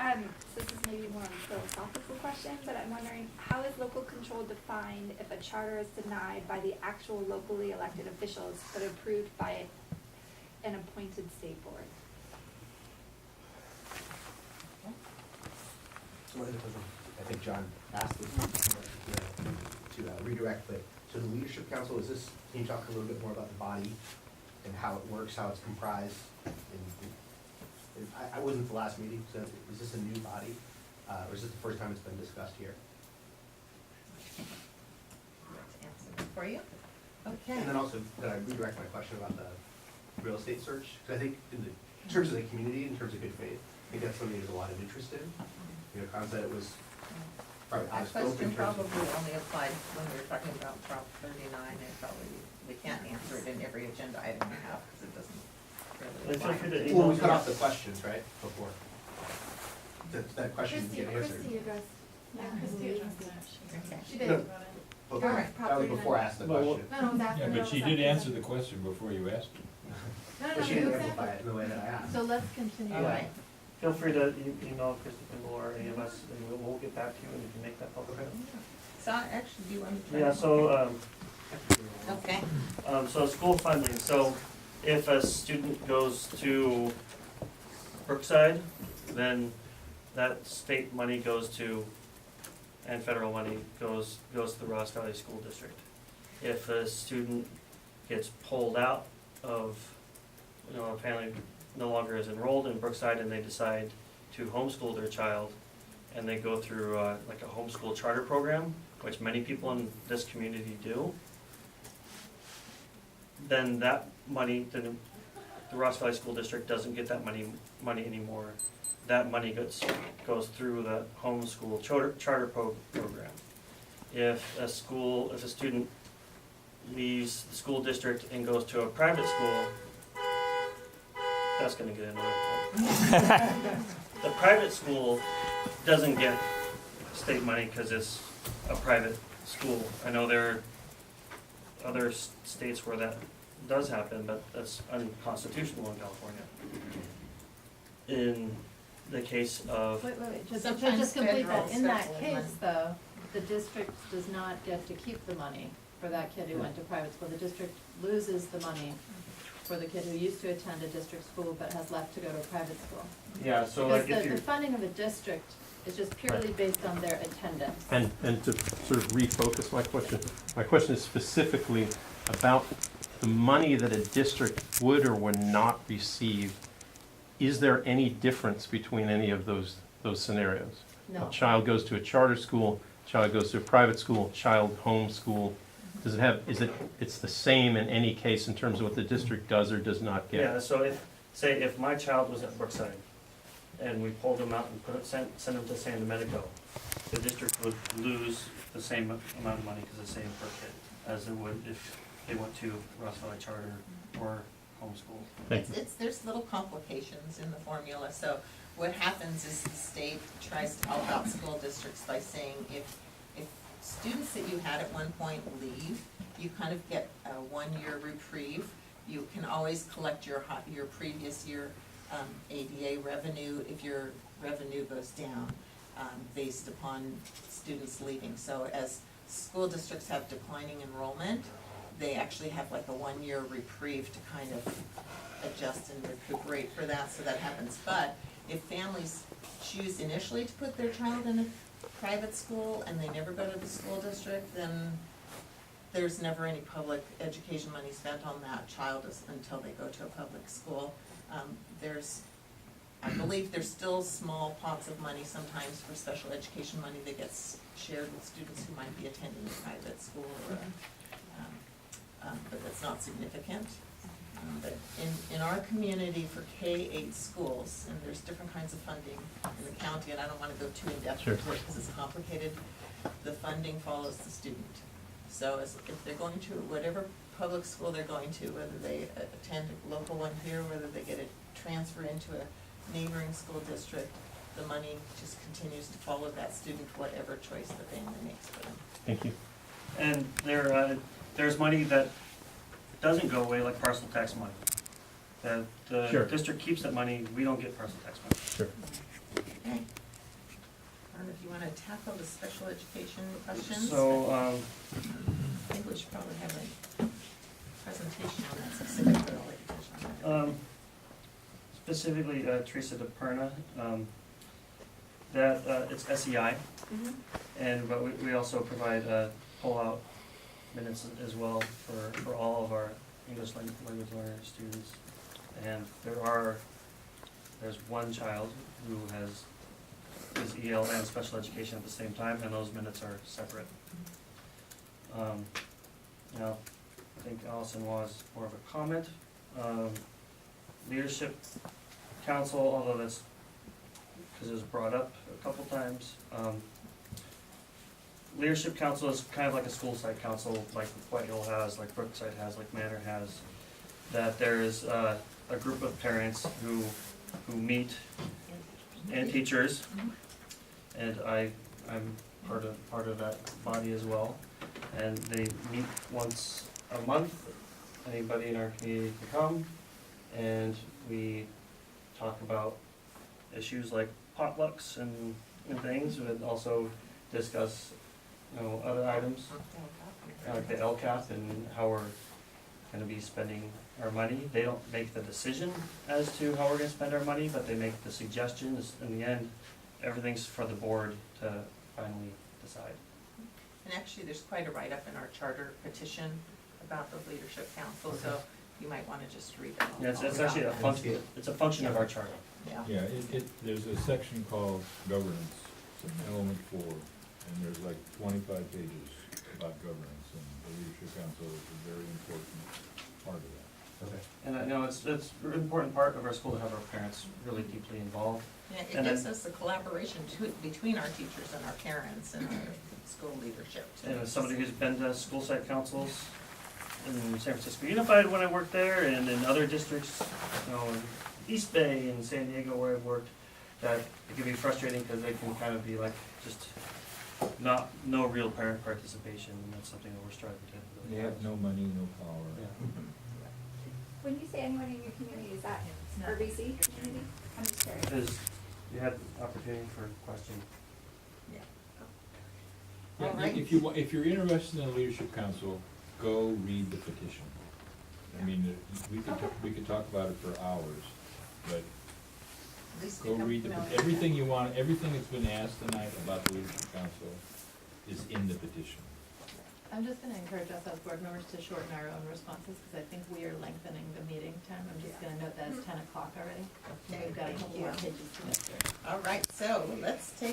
So this is maybe more of a philosophical question, but I'm wondering, how is local control defined if a charter is denied by the actual locally elected officials but approved by an appointed state board? I think John asked this to redirect, but so the leadership council, is this, can you talk a little bit more about the body and how it works, how it's comprised? I wasn't at the last meeting, so is this a new body? Or is this the first time it's been discussed here? Let's answer that for you. Okay. And then also, could I redirect my question about the real estate search? Because I think in terms of the community, in terms of good faith, I think that's something there's a lot of interest in. You know, concept was probably out That of scope question in terms of. probably only applied when we were talking about Prop 39, and probably, we can't answer it in every agenda item we have, because it doesn't really Feel free to apply. email Well, we cut me. off the questions, right, before. That question didn't get answered. Christie addressed. Yeah, Christie addressed that. Okay. She did. No. about it. Before- Alright. That was before I asked the Well, question. No, it was after. Yeah, no, but it she was did after. answer the question before you asked it. No, But she it didn't was amplify after. it in the way that I asked. So let's continue. All right. Feel free to email Christie Kimball or any of us, and we'll get back to you, and you can make that public. Okay. So actually, do you want to try? Yeah, so, Okay. so school funding, so if a student goes to Brookside, then that state money goes to, and federal money goes to the Ross Valley School District. If a student gets pulled out of, a family no longer is enrolled in Brookside and they decide to homeschool their child, and they go through like a homeschool charter program, which many people in this community do, then that money, then the Ross Valley School District doesn't get that money anymore. That money goes through the homeschool charter program. If a student leaves the school district and goes to a private school, that's gonna get annoying. The private school doesn't get state money because it's a private school. I know there are other states where that does happen, but that's unconstitutional in California. In the case of, Wait, just Sometimes complete federal that. In that circle case, money. though, the district does not get to keep the money for that kid who went to private school. The district loses the money for the kid who used to attend a district school but has left to go to a private school. yeah, so like if Because the you're, funding of a district is just purely based on their attendance. And to sort of refocus my question is specifically about the money that a district would or would not receive. Is there any difference between any of those scenarios? No. A child goes to a charter school, child goes to a private school, child homeschool. Does it have, it's the same in any case in terms of what the district does or does not get? yeah, so if my child was at Brookside and we pulled him out and sent him to San Domenico, the district would lose the same amount of money because it's the same per kid as it would if they went to Ross Valley Charter or homeschool. Thank you. There's little complications in the formula, so what happens is the state tries to help out school districts by saying if students that you had at one point leave, you kind of get a 1-year reprieve. You can always collect your previous year ADA revenue if your revenue goes down based upon students leaving. So as school districts have declining enrollment, they actually have like a 1-year reprieve to kind of adjust and recuperate for that, so that happens. But if families choose initially to put their child in a private school and they never go to the school district, then there's never any public education money spent on that child until they go to a public school. I believe there's still small pots of money sometimes for special education money that gets shared with students who might be attending a private school or but that's not significant. But in our community for K-8 schools, and there's different kinds of funding in the county, and I don't want to go too in-depth Sure. into it because it's complicated, the funding follows the student. So if they're going to whatever public school they're going to, whether they attend a local one here, whether they get a transfer into a neighboring school district, the money just continues to follow that student, whatever choice the family makes for them. Thank you. And there's money that doesn't go away, like parcel tax money. The Sure. district keeps that money, we don't get parcel tax money. Sure. Okay. I don't know if you wanna tackle the special education questions. So, I think we should probably have a presentation on that specifically, I'll let you touch on that. Specifically, Teresa DePerna, it's SEI, but we also provide pull-out minutes as well for all of our English language learner students. And there's one child who is EL and special education at the same time, and those minutes are separate. Now, I think Allison was more of a comment. Leadership Council, although that's, because it was brought up a couple times. Leadership Council is kind of like a school site council, like White Hill has, like Brookside has, like Manor has. That there is a group of parents who meet, and teachers, and I'm part of that body as well. And they meet once a month. Anybody in our community can come, and we talk about issues like potlucks and things, and also discuss, other items, like the LCAP and how we're gonna be spending our money. They don't make the decision as to how we're gonna spend our money, but they make the suggestions. In the end, everything's for the board to finally decide. And actually, there's quite a write-up in our charter petition about the leadership council, so you might wanna just read it. Yeah, it's actually a function, it's a function of our charter. Yeah. Yeah, there's a section called governance, it's in element 4, and there's like 25 pages about governance, and the leadership council is a very important part of that. Okay. And I know it's an important part of our school to have our parents really deeply involved. Yeah, it And gives then- us the collaboration between our teachers and our parents and our school leadership. And as somebody who's been to school site councils in San Francisco Unified when I worked there, and in other districts, in East Bay and San Diego where I've worked, that it can be frustrating because they can kind of be like just no real parent participation, and that's something that we're striving to They really have no money, no power. Yeah. When you say anyone in your community, is that RBC community? I'm just curious. Because you had opportunity for a question. Yeah, All right. if you're interested in a leadership council, go read the petition. I mean, we could talk about it for hours, but At least go become read familiar. everything you want, everything that's been asked tonight about the leadership council is in the petition. I'm just gonna encourage us as board members to shorten our own responses, because I think we are lengthening the meeting time. I'm just gonna note that it's 10 o'clock already. Okay, We've got a thank couple you. more pages to get through. All right, so let's take